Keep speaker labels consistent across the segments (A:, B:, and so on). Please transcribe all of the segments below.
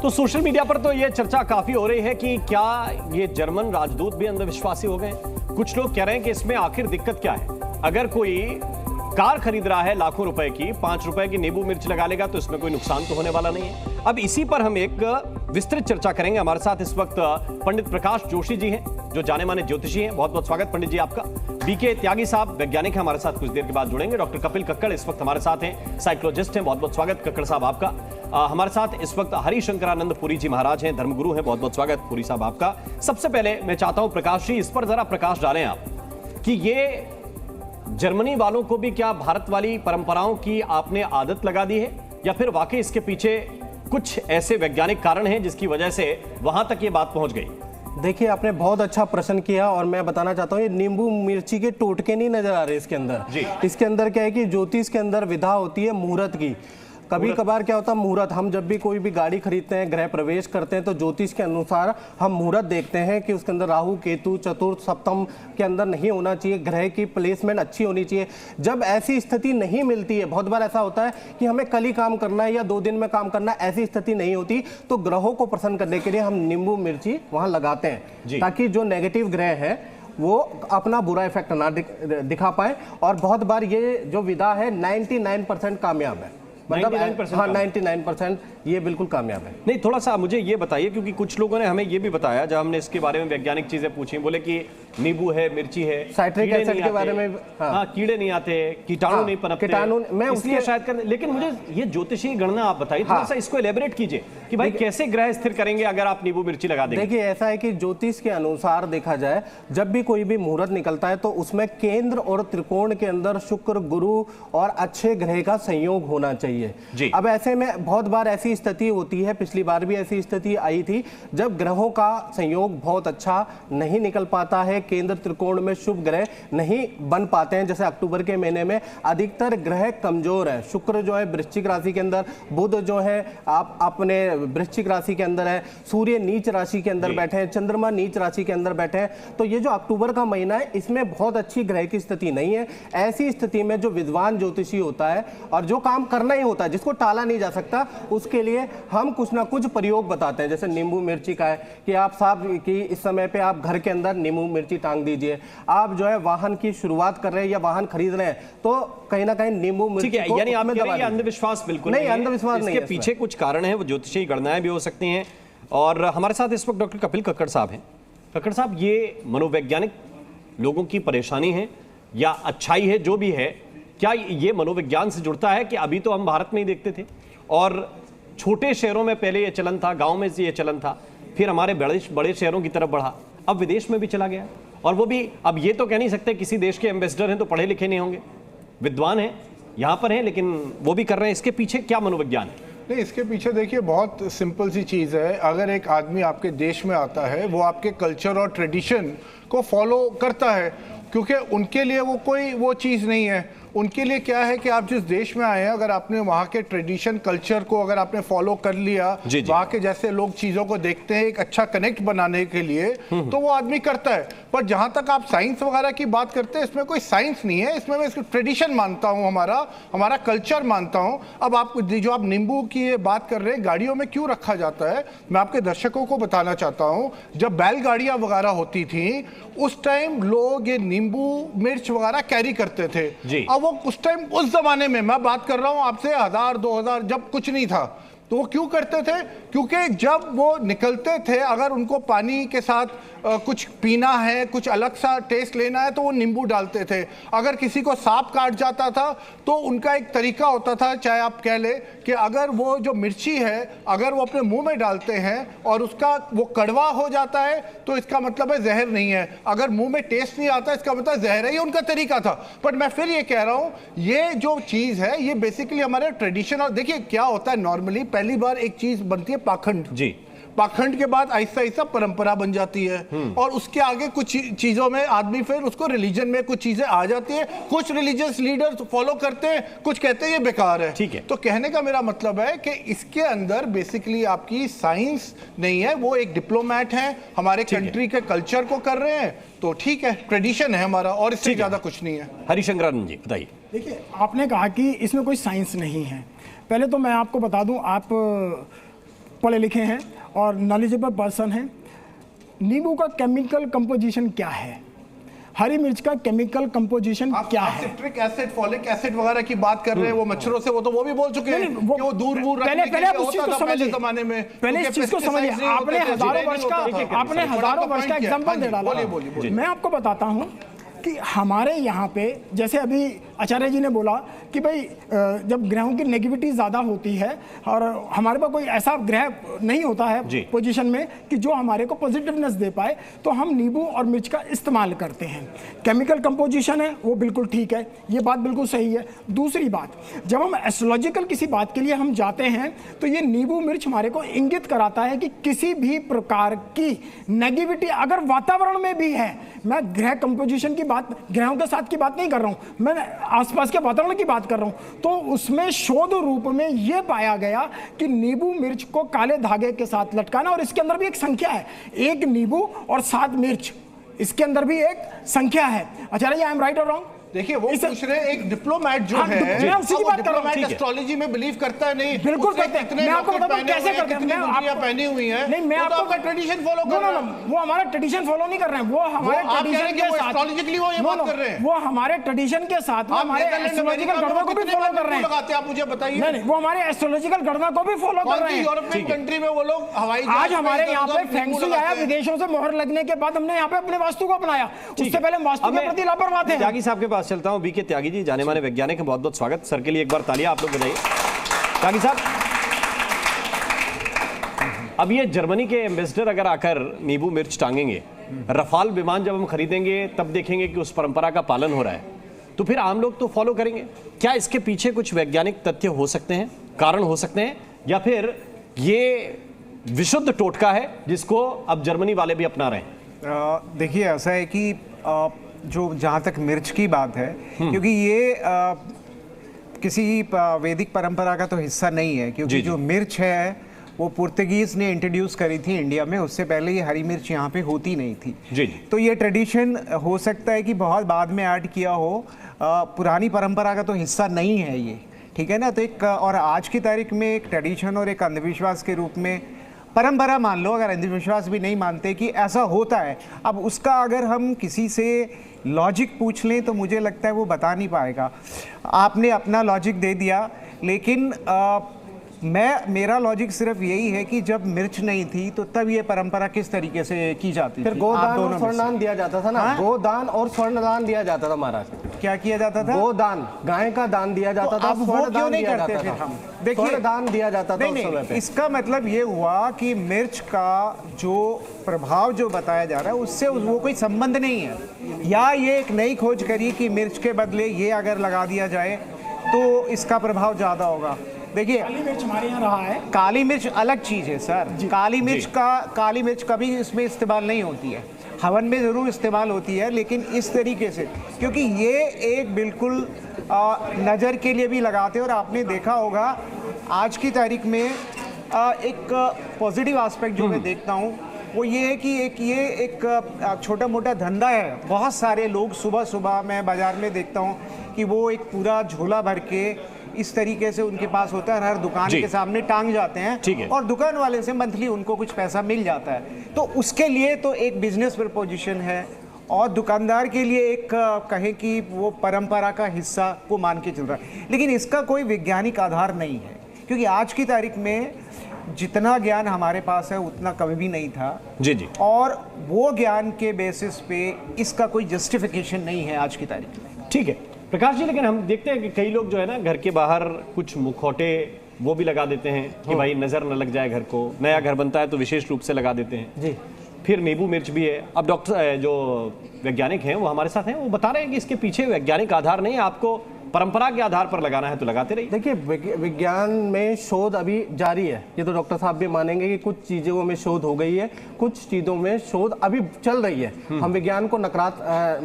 A: तो social media पर तो ये चर्चा काफी हो रही है कि क्या ये जर्मन राजदूत भी अंधविश्वासी हो गए। कुछ लोग कह रहे हैं कि इसमें आखिर दिक्कत क्या है। अगर कोई कार खरीद रहा है लाखों रुपए की, 5 रुपए की नींबू मिर्च लगा लेगा तो इसमें कोई नुकसान तो होने वाला नहीं है। अब इसी पर हम एक विस्तृत चर्चा करेंगे। हमारे साथ इस वक्त पंडित प्रकाश जोशी जी हैं, जो जाने माने ज्योतिषी हैं। बहुत बहुत स्वागत पंडित जी आपका। बीके त्यागी साहब वैज्ञानिक हैं, हमारे साथ कुछ देर के बाद जुड़ेंगे। डॉक्टर कपिल कक्कड़ इस वक्त हमारे साथ हैं, साइकोलॉजिस्ट हैं। बहुत बहुत स्वागत कक्कड़ साहब आपका। हमारे साथ इस वक्त हरिशंकरानंद पुरी जी महाराज हैं, धर्मगुरु हैं। बहुत बहुत स्वागत पुरी साहब आपका। सबसे पहले मैं चाहता हूं प्रकाश जी, इस पर जरा प्रकाश डालें आप कि ये जर्मनी वालों को भी क्या भारत वाली परंपराओं की आपने आदत लगा दी है, या फिर वाकई इसके पीछे कुछ ऐसे वैज्ञानिक कारण हैं जिसकी वजह से वहां तक ये बात पहुंच गई।
B: देखिए, आपने बहुत अच्छा प्रश्न किया और मैं बताना चाहता हूँ, ये नींबू मिर्ची के टोटके नहीं नजर आ रहे इसके अंदर। इसके अंदर क्या है कि ज्योतिष के अंदर विधा होती है मुहूर्त की। कभी कभार क्या होता है मुहूर्त, हम जब भी कोई भी गाड़ी खरीदते हैं, गृह प्रवेश करते हैं, तो ज्योतिष के अनुसार हम मुहूर्त देखते हैं कि उसके अंदर राहु केतु चतुर्थ सप्तम के अंदर नहीं होना चाहिए, ग्रह की प्लेसमेंट अच्छी होनी चाहिए। जब ऐसी स्थिति नहीं मिलती है, बहुत बार ऐसा होता है कि हमें कल ही काम करना है या 2 दिन में काम करना है, ऐसी स्थिति नहीं होती, तो ग्रहों को प्रसन्न करने के लिए हम नींबू मिर्ची वहां लगाते हैं, ताकि जो नेगेटिव ग्रह है वो अपना बुरा इफेक्ट ना दिखा पाए। और बहुत बार ये जो विधा है 99% कामयाब है, मतलब 99% ये बिल्कुल कामयाब है।
A: नहीं, थोड़ा सा मुझे ये बताइए, क्योंकि कुछ लोगों ने हमें ये भी बताया जब हमने इसके बारे में वैज्ञानिक चीजें पूछी, बोले कि नींबू है, मिर्ची है,
B: साइट्रिक एसिड के बारे में
A: कीड़े नहीं आते, कीटाणु नहीं पनपते,
B: कीटाणु मैं
A: इसलिए शायद कर। लेकिन मुझे ये ज्योतिषी गणना आप बताइए, थोड़ा सा इसको एलेबरेट कीजिए कि भाई कैसे ग्रह स्थिर करेंगे अगर आप नींबू मिर्ची लगा देंगे।
B: देखिए, ऐसा है कि ज्योतिष के अनुसार देखा जाए, जब भी कोई भी मुहूर्त निकलता है तो उसमें केंद्र और त्रिकोण के अंदर शुक्र गुरु और अच्छे ग्रह का संयोग होना चाहिए। अब ऐसे में बहुत बार ऐसी स्थिति होती है, पिछली बार भी ऐसी स्थिति आई थी, जब ग्रहों का संयोग बहुत अच्छा नहीं निकल पाता है, केंद्र त्रिकोण में शुभ ग्रह नहीं बन पाते हैं। जैसे अक्टूबर के महीने में अधिकतर ग्रह कमजोर है। शुक्र जो है वृश्चिक राशि के अंदर, बुध जो है आप अपने वृश्चिक राशि के अंदर है, सूर्य नीच राशि के अंदर बैठे हैं, चंद्रमा नीच राशि के अंदर बैठे हैं। तो ये जो अक्टूबर का महीना है, इसमें बहुत अच्छी ग्रह की स्थिति नहीं है। ऐसी स्थिति में जो विद्वान ज्योतिषी होता है और जो काम करना ही होता है, जिसको टाला नहीं जा सकता, उसके लिए हम कुछ ना कुछ प्रयोग बताते हैं। जैसे नींबू मिर्ची का है कि आप साहब कि इस समय पे आप घर के अंदर नींबू मिर्ची टांग दीजिए। आप जो है वाहन की शुरुआत कर रहे हैं या वाहन खरीद रहे हैं, तो कहीं ना कहीं नींबू मिर्ची को,
A: यानी आप कह रहे हैं अंधविश्वास बिल्कुल
B: नहीं, अंधविश्वास नहीं है।
A: इसके पीछे कुछ कारण है, वो ज्योतिषी गणनाएं भी हो सकती हैं। और हमारे साथ इस वक्त डॉक्टर कपिल कक्कड़ साहब हैं। कक्कड़ साहब, ये मनोवैज्ञानिक लोगों की परेशानी है या अच्छाई है, जो भी है, क्या ये मनोविज्ञान से जुड़ता है कि अभी तो हम भारत में ही देखते थे और छोटे शहरों में पहले ये चलन था, गांव में ये चलन था, फिर हमारे बड़े शहरों की तरफ बढ़ा, अब विदेश में भी चला गया। और वो भी अब ये तो कह नहीं सकते किसी देश के एम्बेसडर हैं तो पढ़े लिखे नहीं होंगे, विद्वान हैं, यहाँ पर हैं, लेकिन वो भी कर रहे हैं। इसके पीछे क्या मनोविज्ञान है?
C: नहीं, इसके पीछे देखिए बहुत सिंपल सी चीज़ है। अगर एक आदमी आपके देश में आता है, वो आपके कल्चर और ट्रेडिशन को फॉलो करता है, क्योंकि उनके लिए वो कोई वो चीज़ नहीं है। उनके लिए क्या है कि आप जिस देश में आए हैं, अगर आपने वहाँ के ट्रेडिशन कल्चर को अगर आपने फॉलो कर लिया, वहाँ के जैसे लोग चीज़ों को देखते हैं एक अच्छा कनेक्ट बनाने के लिए, तो वो आदमी करता है। पर जहाँ तक आप साइंस वगैरह की बात करते हैं, इसमें कोई साइंस नहीं है, इसमें मैं इसको ट्रेडिशन मानता हूँ, हमारा कल्चर मानता हूँ। अब आप जो आप नींबू की ये बात कर रहे हैं, गाड़ियों में क्यों रखा जाता है, मैं आपके दर्शकों को बताना चाहता हूँ। जब बैलगाड़ियाँ वगैरह होती थी, उस टाइम लोग ये नींबू मिर्च वगैरह कैरी करते थे। अब वो उस टाइम, उस जमाने में मैं बात कर रहा हूं आपसे 1000-2000, जब कुछ नहीं था, तो वो क्यों करते थे? क्योंकि जब वो निकलते थे, अगर उनको पानी के साथ कुछ पीना है, कुछ अलग सा टेस्ट लेना है, तो वो नींबू डालते थे। अगर किसी को सांप काट जाता था तो उनका एक तरीका होता था, चाहे आप कह ले कि अगर वो जो मिर्ची है अगर वो अपने मुंह में डालते हैं और उसका वो कड़वा हो जाता है, तो इसका मतलब है जहर नहीं है। अगर मुंह में टेस्ट नहीं आता, इसका मतलब जहर है। ये उनका तरीका था। बट मैं फिर ये कह रहा हूँ, ये जो चीज़ है ये बेसिकली हमारे ट्रेडिशन। और देखिए क्या होता है, नॉर्मली पहली बार एक चीज़ बनती है पाखंड। पाखंड के बाद ऐसा ऐसा परंपरा बन जाती है, और उसके आगे कुछ चीजों में आदमी फिर उसको रिलीजन में कुछ चीजें आ जाती है। कुछ रिलीजियस लीडर्स फॉलो करते हैं, कुछ कहते हैं ये बेकार है।
A: ठीक है।
C: तो कहने का मेरा मतलब है कि इसके अंदर बेसिकली आपकी साइंस नहीं है, वो एक डिप्लोमैट है, हमारे कंट्री के कल्चर को कर रहे हैं, तो ठीक है, ट्रेडिशन है हमारा, और इससे ज्यादा कुछ नहीं है।
A: हरिशंकरानंद जी बताइए।
D: देखिए, आपने कहा कि इसमें कोई साइंस नहीं है। पहले तो मैं आपको बता दूं, आप पढ़े लिखे हैं और नॉलेजेबल पर्सन हैं। नींबू का केमिकल कंपोजिशन क्या है, हरी मिर्च का केमिकल कंपोजिशन क्या है?
C: सिट्रिक एसिड, फॉलिक एसिड वगैरह की बात कर रहे हैं, वो मच्छरों से वो भी बोल चुके हैं कि वो दूर रखने के लिए होता था पहले जमाने में।
D: पहले इस चीज को समझिए, आपने हजारों वर्ष का एग्जांपल दे डाला। मैं आपको बताता हूं कि हमारे यहाँ पे जैसे अभी आचार्य जी ने बोला कि भाई जब ग्रहों की नेगेटिविटी ज़्यादा होती है और हमारे पास कोई ऐसा ग्रह नहीं होता है पोजीशन में कि जो हमारे को पॉजिटिवनेस दे पाए, तो हम नींबू और मिर्च का इस्तेमाल करते हैं। केमिकल कंपोजिशन है वो बिल्कुल ठीक है, ये बात बिल्कुल सही है। दूसरी बात, जब हम एस्ट्रोलॉजिकल किसी बात के लिए हम जाते हैं तो ये नींबू मिर्च हमारे को इंगित कराता है कि किसी भी प्रकार की नेगेटिविटी अगर वातावरण में भी है, मैं ग्रह कंपोजिशन की बात, ग्रहों के साथ की बात नहीं कर रहा हूं, मैं आसपास के वातावरण की बात कर रहा हूं, तो उसमें शोध रूप में यह पाया गया कि नींबू मिर्च को काले धागे के साथ लटकाना, और इसके अंदर भी एक संख्या है, 1 नींबू और 7 मिर्च, इसके अंदर भी एक संख्या है। आचार्य, आई एम राइट और रॉन्ग?
C: देखिए वो पूछ रहे हैं, एक डिप्लोमेट जो है,
D: मैं उसी की बात कर रहा हूं,
C: एस्ट्रोलॉजी में बिलीव करता है नहीं?
D: बिल्कुल करते हैं। मैं आपको बताता हूं कैसे करते हैं।
C: मैं आपको पहनी हुई है,
D: नहीं मैं आपको
C: आपका ट्रेडिशन फॉलो कर रहे हैं।
D: वो हमारा ट्रेडिशन फॉलो नहीं कर रहे हैं, वो हमारे ट्रेडिशन के साथ
C: एस्ट्रोलॉजिकली वो ये बात कर रहे हैं,
D: वो हमारे ट्रेडिशन के साथ हमारे एस्ट्रोलॉजिकल गणना को भी फॉलो कर रहे हैं।
C: लगाते हैं आप मुझे बताइए।
D: नहीं, वो हमारे एस्ट्रोलॉजिकल गणना को भी फॉलो कर रहे हैं।
C: यूरोपियन कंट्री में वो लोग हवाई जहाज,
D: आज हमारे यहाँ पे फैंसी आया, विदेशों से मोहर लगने के बाद हमने यहाँ पे अपने वास्तु को अपनाया, उससे पहले वास्तु के प्रति लापरवाह थे।
A: त्यागी साहब के पास चलता हूँ, बीके त्यागी जी, जाने माने वैज्ञानिक, बहुत बहुत स्वागत सर के लिए, एक बार तालियां आप लोग बजाइए। त्यागी साहब, अब ये जर्मनी के एम्बेसडर अगर आकर नींबू मिर्च टांगेंगे, रफाल विमान जब हम खरीदेंगे तब देखेंगे कि उस परंपरा का पालन हो रहा है, तो फिर आम लोग तो फॉलो करेंगे। क्या इसके पीछे कुछ वैज्ञानिक तथ्य हो सकते हैं, कारण हो सकते हैं, या फिर ये विशुद्ध टोटका है जिसको अब जर्मनी वाले भी अपना रहे हैं?
E: देखिए ऐसा है कि जो जहाँ तक मिर्च की बात है, क्योंकि ये किसी वैदिक परंपरा का तो हिस्सा नहीं है, क्योंकि जो मिर्च है वो पुर्तगीज ने इंट्रोड्यूस करी थी इंडिया में, उससे पहले ये हरी मिर्च यहाँ पे होती नहीं थी। जी। तो ये ट्रेडिशन हो सकता है कि बहुत बाद में ऐड किया हो, पुरानी परंपरा का तो हिस्सा नहीं है ये, ठीक है ना। तो एक और आज की तारीख में एक ट्रेडिशन और एक अंधविश्वास के रूप में, परंपरा मान लो, अगर अंधविश्वास भी नहीं मानते कि ऐसा होता है, अब उसका अगर हम किसी से लॉजिक पूछ लें तो मुझे लगता है वो बता नहीं पाएगा। आपने अपना लॉजिक दे दिया, लेकिन मेरा लॉजिक सिर्फ यही है कि जब मिर्च नहीं थी तो तब ये परंपरा किस तरीके से की जाती थी।
B: फिर गोदान और स्वर्णदान दिया जाता था ना। गोदान और स्वर्णदान दिया जाता था महाराज।
E: क्या किया जाता था?
B: गोदान, गाय का दान दिया जाता था।
E: अब वो क्यों नहीं करते फिर हम?
B: देखिए, दान दिया जाता था उस समय पे।
E: इसका मतलब ये हुआ कि मिर्च का जो प्रभाव जो बताया जा रहा है उससे वो कोई संबंध नहीं है, या ये एक नई खोज करी कि मिर्च के बदले ये अगर लगा दिया जाए तो इसका प्रभाव ज्यादा होगा। देखिए,
D: काली मिर्च हमारे यहाँ रहा है।
E: काली मिर्च अलग चीज है सर। काली मिर्च कभी इसमें इस्तेमाल नहीं होती है, हवन में जरूर इस्तेमाल होती है, लेकिन इस तरीके से, क्योंकि ये एक बिल्कुल नज़र के लिए भी लगाते हैं। और आपने देखा होगा आज की तारीख में एक पॉजिटिव एस्पेक्ट जो मैं देखता हूँ वो ये है कि एक छोटा मोटा धंधा है। बहुत सारे लोग सुबह सुबह मैं बाजार में देखता हूँ कि वो एक पूरा झोला भर के इस तरीके से उनके पास होता है, हर दुकान के सामने टांग जाते हैं, और दुकान वाले से मंथली उनको कुछ पैसा मिल जाता है। तो उसके लिए तो एक बिजनेस प्रपोजिशन है, और दुकानदार के लिए एक कहें कि वो परंपरा का हिस्सा को मान के चल रहा है। लेकिन इसका कोई वैज्ञानिक आधार नहीं है, क्योंकि आज की तारीख में जितना ज्ञान हमारे पास है उतना कभी भी नहीं था। जी। और वो ज्ञान के बेसिस पे इसका कोई जस्टिफिकेशन नहीं है आज की तारीख में।
A: ठीक है प्रकाश जी, लेकिन हम देखते हैं कि कई लोग जो है ना, घर के बाहर कुछ मुखौटे वो भी लगा देते हैं कि भाई नजर न लग जाए घर को, नया घर बनता है तो विशेष रूप से लगा देते हैं जी। फिर नींबू मिर्च भी है। अब डॉक्टर जो वैज्ञानिक हैं वो हमारे साथ हैं, वो बता रहे हैं कि इसके पीछे वैज्ञानिक आधार नहीं है, आपको परंपरा के आधार पर लगाना है तो लगाते रहिए।
B: देखिए, विज्ञान में शोध अभी जारी है, ये तो डॉक्टर साहब भी मानेंगे कि कुछ चीजों में शोध हो गई है, कुछ चीजों में शोध अभी चल रही है। हम विज्ञान को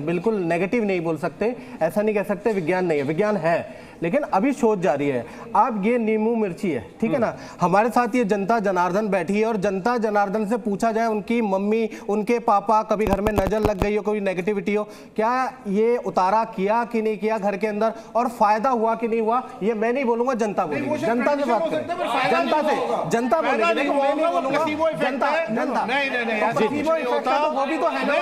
B: बिल्कुल नेगेटिव नहीं बोल सकते, ऐसा नहीं कह सकते विज्ञान नहीं है, विज्ञान है। लेकिन अभी शोध जारी है। अब ये नींबू मिर्ची है, ठीक है ना, हमारे साथ ये जनता जनार्दन बैठी है और जनता जनार्दन से पूछा जाए उनकी मम्मी, उनके पापा, कभी घर में नजर लग गई हो, कोई नेगेटिविटी हो, क्या ये उतारा किया कि नहीं किया घर के अंदर, और फायदा हुआ कि नहीं हुआ, ये मैं नहीं बोलूंगा, जनता बोलेगी। जनता से बात करें, जनता से, जनता बोलेगी, देखो मैं नहीं बोलूंगा, जनता, जनता वो भी तो है ना,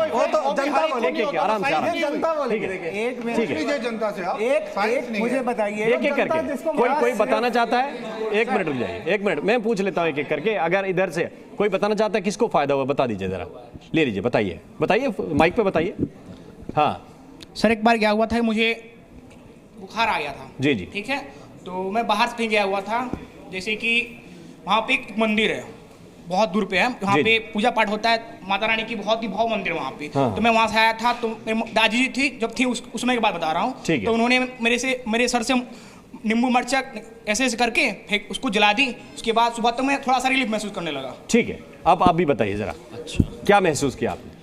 B: वो तो जनता बोलेगी,
A: आराम से,
B: जनता बोलेगी।
E: एक मिनट,
A: ठीक है,
C: जनता से आप
E: एक मुझे बताइए,
A: एक एक करके कोई बताना चाहता है, एक मिनट रुक जाइए, एक मिनट मैं पूछ लेता हूँ एक एक करके। अगर इधर से कोई बताना चाहता है किसको फायदा हुआ, बता दीजिए जरा, ले लीजिए, बताइए, बताइए माइक पे बताइए। हाँ
F: सर, एक बार क्या हुआ था, मुझे बुखार आ गया था।
A: जी जी,
F: ठीक है, तो मैं बाहर से कहीं गया हुआ था, जैसे कि वहाँ पे एक मंदिर है, बहुत दूर पे है, वहाँ पे पूजा पाठ होता है, माता रानी की बहुत ही भव्य मंदिर है वहाँ पे।
A: हाँ।
F: तो मैं वहाँ से आया था, तो मेरी दादी जी थी, जब थी उस समय की बात बता रहा हूँ, तो उन्होंने मेरे सर से नींबू मिर्चा ऐसे ऐसे करके फेंक उसको जला दी। उसके बाद सुबह तो मैं थोड़ा सा रिलीफ महसूस करने लगा।
A: ठीक है, अब आप भी बताइए जरा, अच्छा क्या महसूस किया आपने?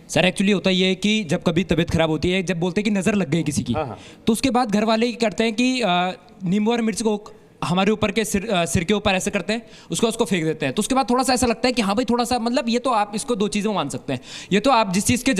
G: सर एक्चुअली होता ये है कि जब कभी तबीयत खराब होती है, जब बोलते हैं कि नज़र लग गई किसी की, तो उसके बाद घर वाले करते हैं कि नींबू और मिर्च को हमारे ऊपर के सिर के ऊपर ऐसे करते हैं, उसको फेंक देते हैं। तो उसके बाद थोड़ा सा ऐसा लगता है कि हाँ भाई थोड़ा सा, मतलब ये तो आप इसको दो चीज़ों में मान सकते हैं, ये तो आप जिस चीज़ के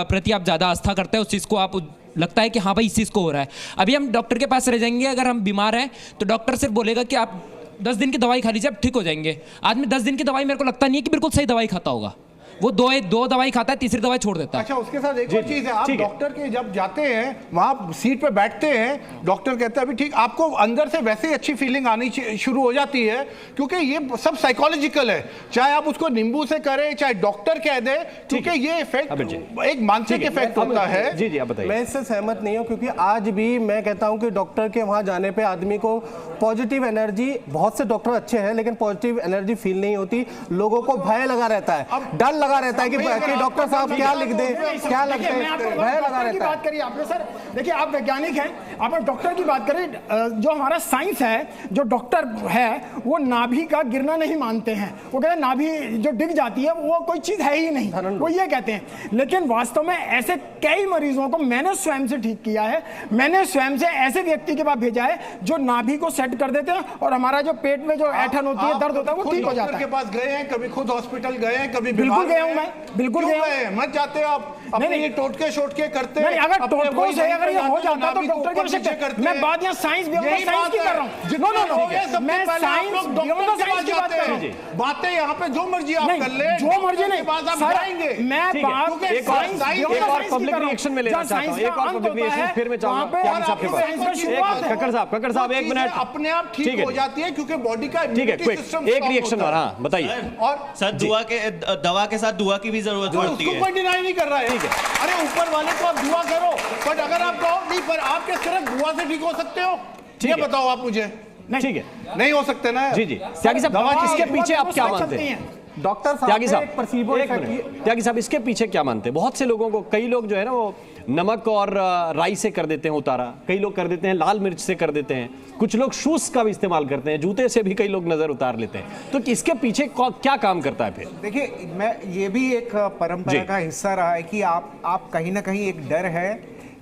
G: प्रति आप ज़्यादा आस्था करते हैं उस चीज़ को आप लगता है कि हाँ भाई इस चीज़ को हो रहा है। अभी हम डॉक्टर के पास रह जाएंगे, अगर हम बीमार हैं तो डॉक्टर सिर्फ बोलेगा कि आप 10 दिन की दवाई खा लीजिए, आप ठीक हो जाएंगे। आदमी 10 दिन की दवाई मेरे को लगता नहीं है कि बिल्कुल सही दवाई खाता होगा, वो दो दवाई खाता है, तीसरी दवाई छोड़ देता है।
C: अच्छा, उसके साथ एक और चीज है, आप डॉक्टर के जब जाते हैं वहां सीट पे बैठते हैं, डॉक्टर कहते हैं अभी ठीक, आपको अंदर से वैसे ही अच्छी फीलिंग आनी शुरू हो जाती है, क्योंकि ये सब साइकोलॉजिकल है, चाहे आप उसको नींबू से करें चाहे डॉक्टर कह दे, क्योंकि ये इफेक्ट एक मानसिक इफेक्ट होता है।
A: जी जी, आप बताइए।
B: मैं इससे सहमत नहीं हूं, क्योंकि आज भी मैं कहता हूं कि डॉक्टर के वहां जाने पे आदमी को पॉजिटिव एनर्जी, बहुत से डॉक्टर अच्छे हैं लेकिन पॉजिटिव एनर्जी फील नहीं होती, लोगों को भय लगा रहता है, डर लगा रहता है कि डॉक्टर साहब क्या लिख दे, क्या लगता है, भय लगा रहता है।
D: बात करिए आपने सर, देखिए आप वैज्ञानिक हैं, आपने डॉक्टर की बात करें, जो हमारा साइंस है, जो डॉक्टर है वो नाभि का गिरना नहीं मानते हैं, वो कहते हैं नाभि जो डिग जाती है वो कोई चीज है ही नहीं, वो ये कहते हैं। लेकिन वास्तव में ऐसे कई मरीजों को मैंने स्वयं से ठीक किया है, मैंने स्वयं से ऐसे व्यक्ति के पास भेजा है जो नाभि को सेट कर देते हैं और हमारा जो पेट में जो ऐठन होती है, दर्द होता है, वो ठीक हो जाता है।
C: के पास गए हैं कभी, खुद हॉस्पिटल गए हैं कभी?
D: बिल्कुल गया हूं मैं, बिल्कुल गया हूं।
C: मत जाते आप अपने ये टोटके शोटके करते हैं।
D: नहीं, अगर टोटकों से अगर ये हो जाता तो डॉक्टर की आवश्यकता, मैं बात यहाँ साइंस बियॉन्ड साइंस की कर रहा हूँ। नो नो नो, मैं साइंस बियॉन्ड साइंस की बात कर रहा हूँ।
C: बातें यहाँ पे जो मर्जी आप कर ले,
D: जो मर्जी नहीं,
C: जाएंगे।
D: मैं बात
A: एक और पब्लिक रिएक्शन में लेना चाहता हूँ, एक और पब्लिक रिएक्शन फिर मैं चाहूंगा कक्कड़ साहब 1 मिनट।
C: अपने आप ठीक हो जाती है क्योंकि बॉडी का
A: इम्यूनिटी सिस्टम एक रिएक्शन और, हाँ बताइए।
C: और
H: सर दवा के साथ दुआ की भी जरूरत पड़ती है,
C: उसको कोई डिनाई नहीं कर रहा है। अरे ऊपर वाले को आप दुआ करो, बट अगर आप कहो नहीं, पर आप किस तरह दुआ से ठीक हो सकते हो, ये बताओ आप मुझे।
A: ठीक है,
C: नहीं हो सकते ना।
A: जी जी, त्यागी साहब दवा इसके पीछे आप क्या मानते हैं?
B: डॉक्टर
A: त्यागी साहब, त्यागी साहब इसके पीछे क्या मानते हैं? बहुत से लोगों को, कई लोग जो है ना वो नमक और राई से कर देते हैं उतारा, कई लोग कर देते हैं लाल मिर्च से कर देते हैं, कुछ लोग शूज का भी इस्तेमाल करते हैं, जूते से भी कई लोग नजर उतार लेते हैं। तो इसके पीछे क्या काम करता है फिर?
E: देखिए, मैं ये भी एक परंपरा का हिस्सा रहा है कि आप कहीं ना कहीं एक डर है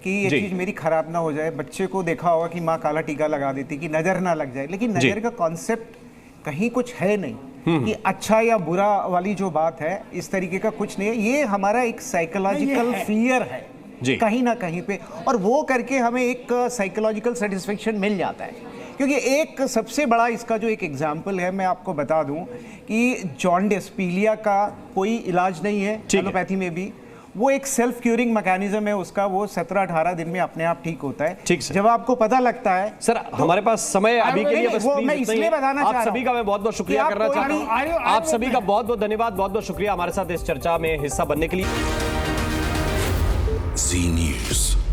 E: कि ये चीज मेरी खराब ना हो जाए। बच्चे को देखा होगा कि माँ काला टीका लगा देती कि नजर ना लग जाए, लेकिन नजर का कॉन्सेप्ट कहीं कुछ है नहीं कि अच्छा या बुरा वाली जो बात है, इस तरीके का कुछ नहीं है। ये हमारा एक साइकोलॉजिकल फियर है कहीं ना कहीं पे, और वो करके हमें एक साइकोलॉजिकल सेटिस्फेक्शन मिल जाता है। क्योंकि एक सबसे बड़ा इसका जो एक एग्जाम्पल है, मैं आपको बता दूं कि जॉन्डिस, पीलिया का कोई इलाज नहीं है एलोपैथी में भी, वो एक सेल्फ क्यूरिंग मैकेनिज्म है उसका, वो 17-18 दिन में अपने आप ठीक होता है।
A: ठीक
E: जब आपको पता लगता है।
A: सर हमारे पास समय अभी के लिए बस
E: मैं इसलिए बताना चाह रहा हूं,
A: आप सभी का मैं बहुत बहुत शुक्रिया करना चाहता हूं। आप सभी का बहुत बहुत धन्यवाद, बहुत बहुत शुक्रिया हमारे साथ इस चर्चा में हिस्सा बनने के लिए।
I: जी न्यूज़।